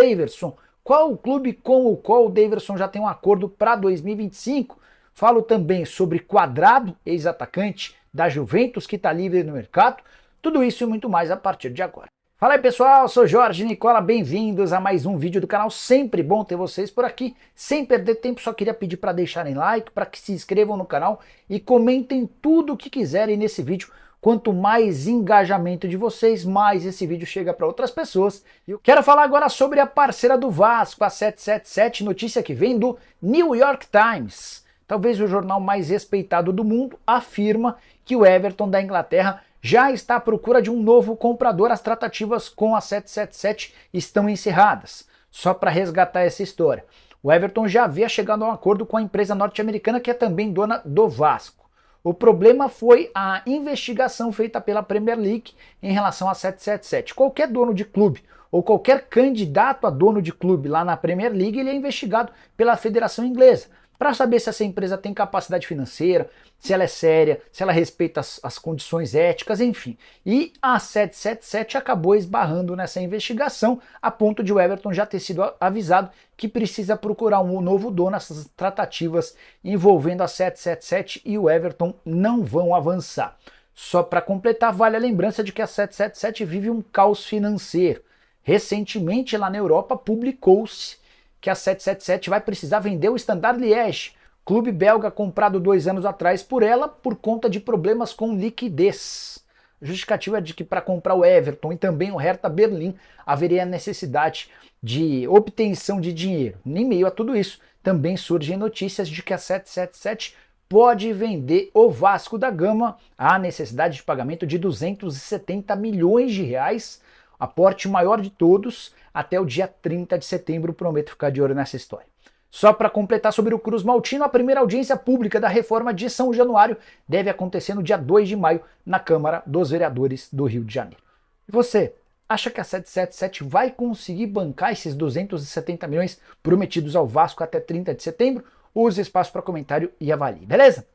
Daverson. Qual o clube com o qual o Daverson já tem um acordo para 2025? Falo também sobre Quadrado, ex-atacante da Juventus, que está livre no mercado. Tudo isso e muito mais a partir de agora. Fala aí pessoal, sou Jorge Nicola, bem-vindos a mais um vídeo do canal, sempre bom ter vocês por aqui. Sem perder tempo, só queria pedir para deixarem like, para que se inscrevam no canal e comentem tudo o que quiserem nesse vídeo. Quanto mais engajamento de vocês, mais esse vídeo chega para outras pessoas. Eu quero falar agora sobre a parceira do Vasco, a 777, notícia que vem do New York Times. Talvez o jornal mais respeitado do mundo afirma que o Everton da Inglaterra já está à procura de um novo comprador. As tratativas com a 777 estão encerradas. Só para resgatar essa história, o Everton já havia chegado a um acordo com a empresa norte-americana que é também dona do Vasco. O problema foi a investigação feita pela Premier League em relação a 777. Qualquer dono de clube ou qualquer candidato a dono de clube lá na Premier League, ele é investigado pela Federação Inglesa para saber se essa empresa tem capacidade financeira, se ela é séria, se ela respeita as condições éticas, enfim. E a 777 acabou esbarrando nessa investigação, a ponto de o Everton já ter sido avisado que precisa procurar um novo dono. Essas tratativas envolvendo a 777 e o Everton não vão avançar. Só para completar, vale a lembrança de que a 777 vive um caos financeiro. Recentemente, lá na Europa, publicou-se que a 777 vai precisar vender o Standard Liège, clube belga comprado 2 anos atrás por ela por conta de problemas com liquidez. A justificativa é de que para comprar o Everton e também o Hertha Berlim haveria necessidade de obtenção de dinheiro. Em meio a tudo isso, também surgem notícias de que a 777 pode vender o Vasco da Gama. Há necessidade de pagamento de 270 milhões de reais, aporte maior de todos, até o dia 30 de setembro, prometo ficar de olho nessa história. Só para completar sobre o Cruz Maltino, a primeira audiência pública da reforma de São Januário deve acontecer no dia 2 de maio na Câmara dos Vereadores do Rio de Janeiro. E você, acha que a 777 vai conseguir bancar esses 270 milhões prometidos ao Vasco até 30 de setembro? Use espaço para comentário e avalie, beleza?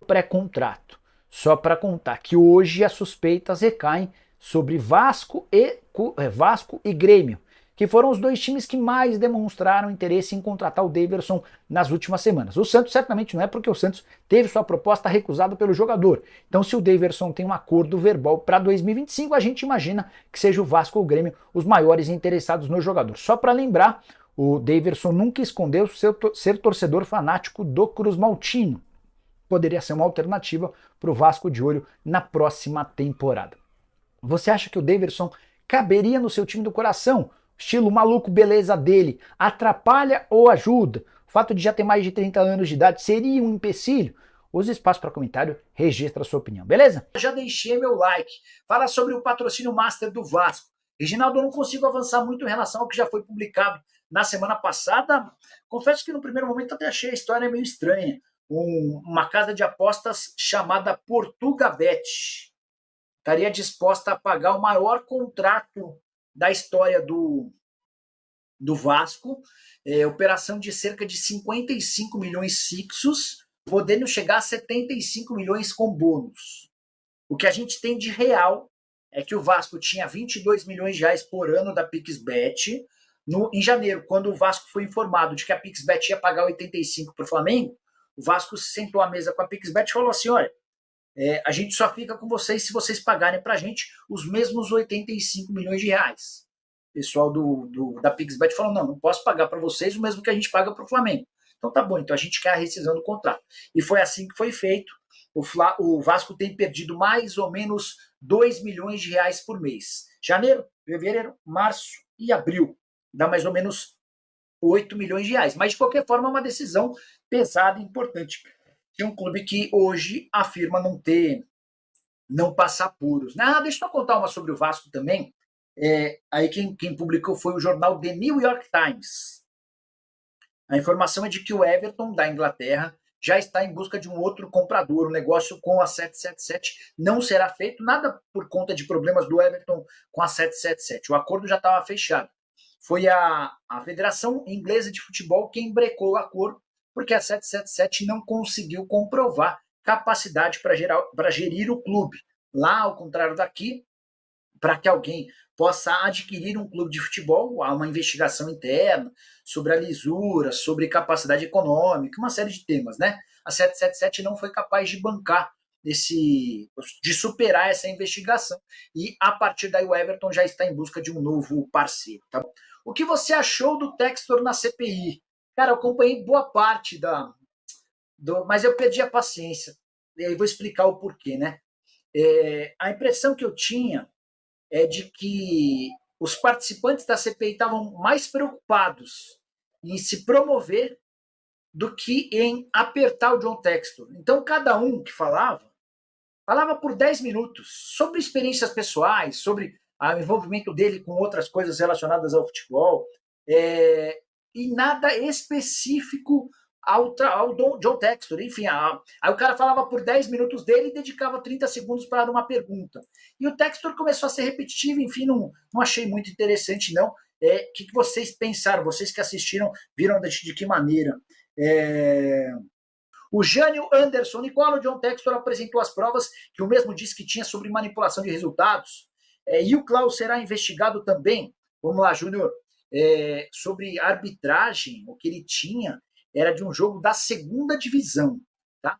Pré-contrato. Só para contar que hoje as suspeitas recaem sobre Vasco e Grêmio, que foram os dois times que mais demonstraram interesse em contratar o Daverson nas últimas semanas. O Santos certamente não é, porque o Santos teve sua proposta recusada pelo jogador. Então, se o Daverson tem um acordo verbal para 2025, a gente imagina que seja o Vasco ou o Grêmio os maiores interessados no jogador. Só para lembrar, o Daverson nunca escondeu ser torcedor fanático do Cruz Maltino. Poderia ser uma alternativa para o Vasco de olho na próxima temporada. Você acha que o Daverson caberia no seu time do coração? Estilo maluco beleza dele atrapalha ou ajuda? O fato de já ter mais de 30 anos de idade seria um empecilho? Use espaço para comentário, registra a sua opinião, beleza? Já deixei meu like. Fala sobre o patrocínio master do Vasco. Reginaldo, eu não consigo avançar muito em relação ao que já foi publicado na semana passada. Confesso que no primeiro momento até achei a história meio estranha. Uma casa de apostas chamada Portugabet estaria disposta a pagar o maior contrato da história do Vasco, operação de cerca de 55 milhões fixos, podendo chegar a 75 milhões com bônus. O que a gente tem de real é que o Vasco tinha 22 milhões de reais por ano da Pixbet. Em janeiro, quando o Vasco foi informado de que a Pixbet ia pagar 85 para o Flamengo, o Vasco se sentou à mesa com a Pixbet e falou assim, olha, a gente só fica com vocês se vocês pagarem para a gente os mesmos 85 milhões de reais. O pessoal da Pixbet falou, não posso pagar para vocês o mesmo que a gente paga para o Flamengo. Então tá bom, então a gente quer a rescisão do contrato. E foi assim que foi feito. O Vasco tem perdido mais ou menos 2 milhões de reais por mês. Janeiro, fevereiro, março e abril. Dá mais ou menos 8 milhões de reais. Mas de qualquer forma é uma decisão pesada e importante de um clube que hoje afirma não passar apuros. Deixa eu contar uma sobre o Vasco também. Aí quem publicou foi o jornal The New York Times. A informação é de que o Everton da Inglaterra já está em busca de um outro comprador. O negócio com a 777 não será feito, nada por conta de problemas do Everton com a 777. O acordo já estava fechado. Foi a Federação Inglesa de Futebol quem brecou o acordo, porque a 777 não conseguiu comprovar capacidade para gerir o clube. Lá, ao contrário daqui, para que alguém possa adquirir um clube de futebol, há uma investigação interna sobre a lisura, sobre capacidade econômica, uma série de temas, né? A 777 não foi capaz de bancar de superar essa investigação, e a partir daí o Everton já está em busca de um novo parceiro. Tá? O que você achou do Textor na CPI? Cara, eu acompanhei boa parte mas eu perdi a paciência. E aí vou explicar o porquê, né? A impressão que eu tinha é de que os participantes da CPI estavam mais preocupados em se promover do que em apertar o John Textor. Então, cada um que falava por 10 minutos sobre experiências pessoais, sobre o envolvimento dele com outras coisas relacionadas ao futebol, e nada específico ao John Textor. Enfim, aí o cara falava por 10 minutos dele e dedicava 30 segundos para dar uma pergunta. E o Textor começou a ser repetitivo, enfim, não achei muito interessante, não. O que vocês pensaram? Vocês que assistiram, viram de que maneira? O Jânio Anderson, Nicola, John Textor apresentou as provas que o mesmo disse que tinha sobre manipulação de resultados. E o Klaus será investigado também. Vamos lá, Júnior. Sobre arbitragem, o que ele tinha era de um jogo da segunda divisão. Tá?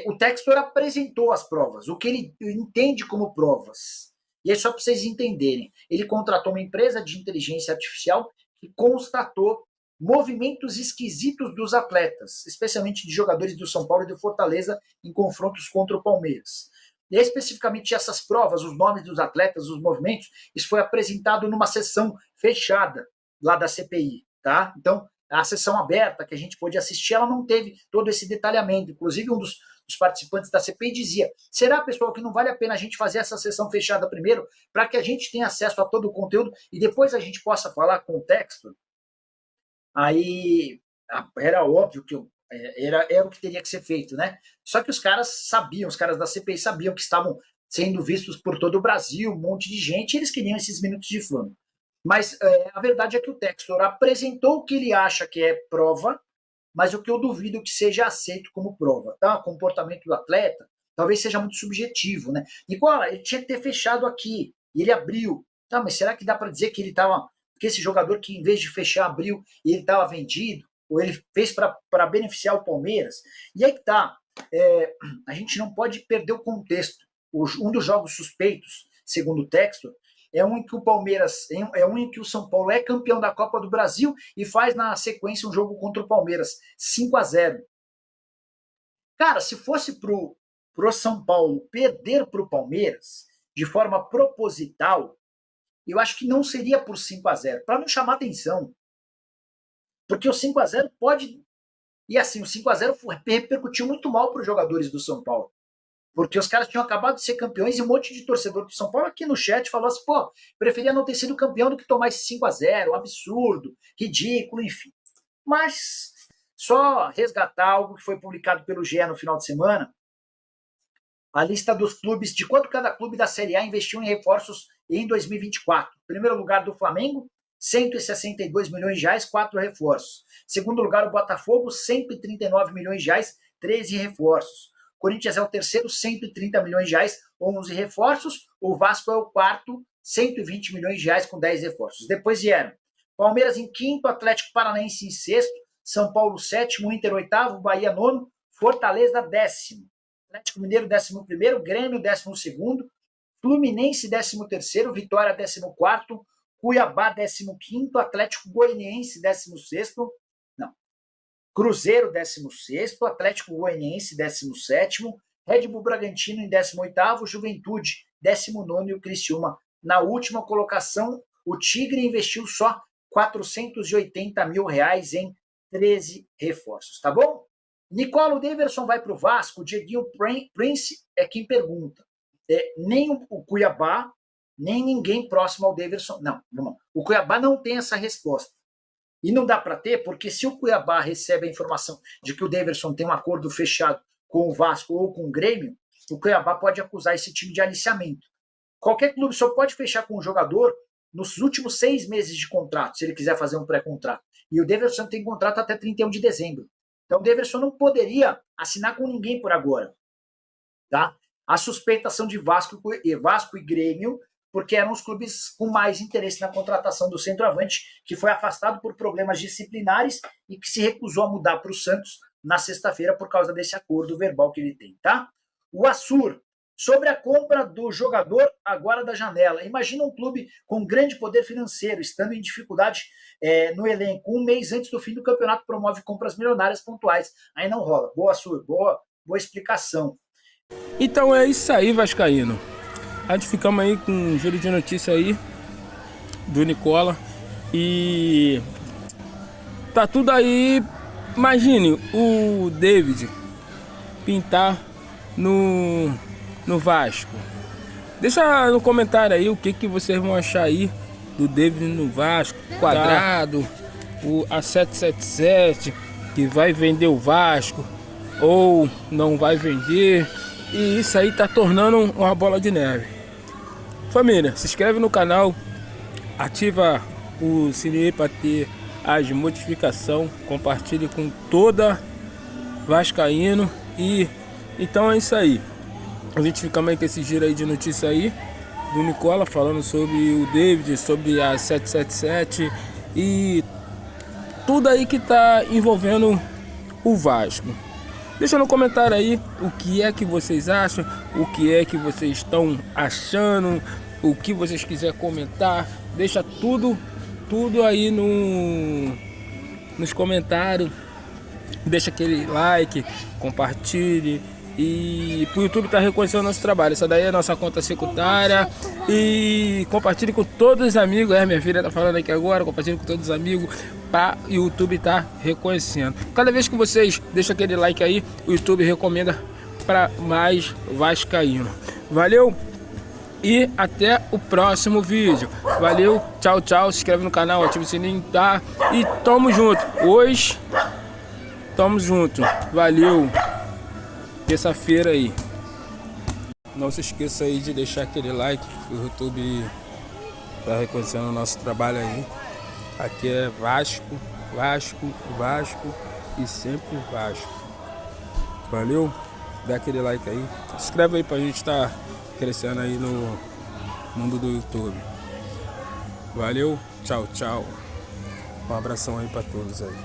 O Textor apresentou as provas, o que ele entende como provas. E é só para vocês entenderem. Ele contratou uma empresa de inteligência artificial que constatou movimentos esquisitos dos atletas, especialmente de jogadores do São Paulo e do Fortaleza em confrontos contra o Palmeiras. E especificamente essas provas, os nomes dos atletas, os movimentos, isso foi apresentado numa sessão fechada lá da CPI, tá? Então, a sessão aberta que a gente pôde assistir, ela não teve todo esse detalhamento. Inclusive, um dos participantes da CPI dizia: será, pessoal, que não vale a pena a gente fazer essa sessão fechada primeiro, para que a gente tenha acesso a todo o conteúdo e depois a gente possa falar com o texto? Aí era óbvio que era o que teria que ser feito, né? Só que os caras da CPI sabiam que estavam sendo vistos por todo o Brasil, um monte de gente, e eles queriam esses minutos de fama. Mas a verdade é que o Textor apresentou o que ele acha que é prova, mas o que eu duvido que seja aceito como prova. Tá? O comportamento do atleta talvez seja muito subjetivo, né? Nicola, ele tinha que ter fechado aqui, e ele abriu. Tá, mas será que dá para dizer que ele estava... que esse jogador que, em vez de fechar, abriu e ele estava vendido, ou ele fez para beneficiar o Palmeiras? E aí que tá. A gente não pode perder o contexto. Um dos jogos suspeitos, segundo o Textor, é um em que o Palmeiras, é um em que o São Paulo é campeão da Copa do Brasil e faz na sequência um jogo contra o Palmeiras, 5-0. Cara, se fosse pro São Paulo perder pro Palmeiras de forma proposital, eu acho que não seria por 5-0, para não chamar atenção. Porque o 5-0 pode... E assim, o 5-0 repercutiu muito mal para os jogadores do São Paulo. Porque os caras tinham acabado de ser campeões e um monte de torcedor do São Paulo aqui no chat falou assim: pô, preferia não ter sido campeão do que tomar esse 5-0, absurdo, ridículo, enfim. Mas só resgatar algo que foi publicado pelo GE no final de semana, a lista dos clubes, de quanto cada clube da Série A investiu em reforços em 2024. Primeiro lugar do Flamengo, 162 milhões de reais, 4 reforços. Segundo lugar, o Botafogo, 139 milhões de reais, 13 reforços. Corinthians é o terceiro, 130 milhões de reais, 11 reforços. O Vasco é o quarto, 120 milhões de reais com 10 reforços. Depois vieram Palmeiras em quinto, Atlético Paranaense em sexto, São Paulo sétimo, Inter oitavo, Bahia nono, Fortaleza décimo. Atlético Mineiro 11º, Grêmio 12º, Fluminense 13º, Vitória 14º, Cuiabá 15º, Atlético Goianiense 16º, não, Cruzeiro 16º, Atlético Goianiense 17º, Red Bull Bragantino em 18º, Juventude 19º e o Criciúma na última colocação. O Tigre investiu só 480 mil reais em 13 reforços, tá bom? Nicola Daverson vai para o Vasco, o Dieguinho Prince é quem pergunta. Nem o Cuiabá, nem ninguém próximo ao Daverson. Não. O Cuiabá não tem essa resposta. E não dá para ter, porque se o Cuiabá recebe a informação de que o Daverson tem um acordo fechado com o Vasco ou com o Grêmio, o Cuiabá pode acusar esse time de aliciamento. Qualquer clube só pode fechar com um jogador nos últimos 6 meses de contrato, se ele quiser fazer um pré-contrato. E o Daverson tem contrato até 31 de dezembro. Então, o Daverson não poderia assinar com ninguém por agora. Tá? A suspeitação de Vasco e Grêmio, porque eram os clubes com mais interesse na contratação do centroavante, que foi afastado por problemas disciplinares e que se recusou a mudar para o Santos na sexta-feira por causa desse acordo verbal que ele tem, tá? O Assur, sobre a compra do jogador agora da janela. Imagina um clube com grande poder financeiro, estando em dificuldade no elenco. Um mês antes do fim do campeonato promove compras milionárias pontuais. Aí não rola. Boa, Assur, boa explicação. Então é isso aí, vascaíno. A gente ficamos aí com um giro de notícia aí do Nicola. E tá tudo aí. Imagine o David pintar no Vasco. Deixa no comentário aí o que vocês vão achar aí do David no Vasco. Quadrado, a 777 que vai vender o Vasco ou não vai vender. E isso aí tá tornando uma bola de neve. Família, se inscreve no canal, ativa o sininho para ter as notificações, compartilhe com toda vascaíno. E então é isso aí. A gente fica meio com esse giro aí de notícia aí do Nicola, falando sobre o David, sobre a 777 e tudo aí que tá envolvendo o Vasco. Deixa no comentário aí o que é que vocês acham, o que é que vocês estão achando, o que vocês quiserem comentar. Deixa tudo aí nos comentários. Deixa aquele like, compartilhe. E pro YouTube tá reconhecendo o nosso trabalho. Essa daí é a nossa conta secundária. E compartilhe com todos os amigos. Minha filha tá falando aqui agora. Compartilhe com todos os amigos. Para o YouTube tá reconhecendo. Cada vez que vocês deixam aquele like aí, o YouTube recomenda para mais vascaíno. Valeu e até o próximo vídeo. Valeu, tchau, tchau. Se inscreve no canal, ativa o sininho, tá? E tamo junto. Hoje tamo junto. Valeu. Terça-feira aí. Não se esqueça aí de deixar aquele like. O YouTube tá reconhecendo o nosso trabalho aí. Aqui é Vasco, Vasco, Vasco e sempre Vasco. Valeu? Dá aquele like aí. Se inscreve aí pra gente estar crescendo aí no mundo do YouTube. Valeu? Tchau, tchau. Um abração aí pra todos aí.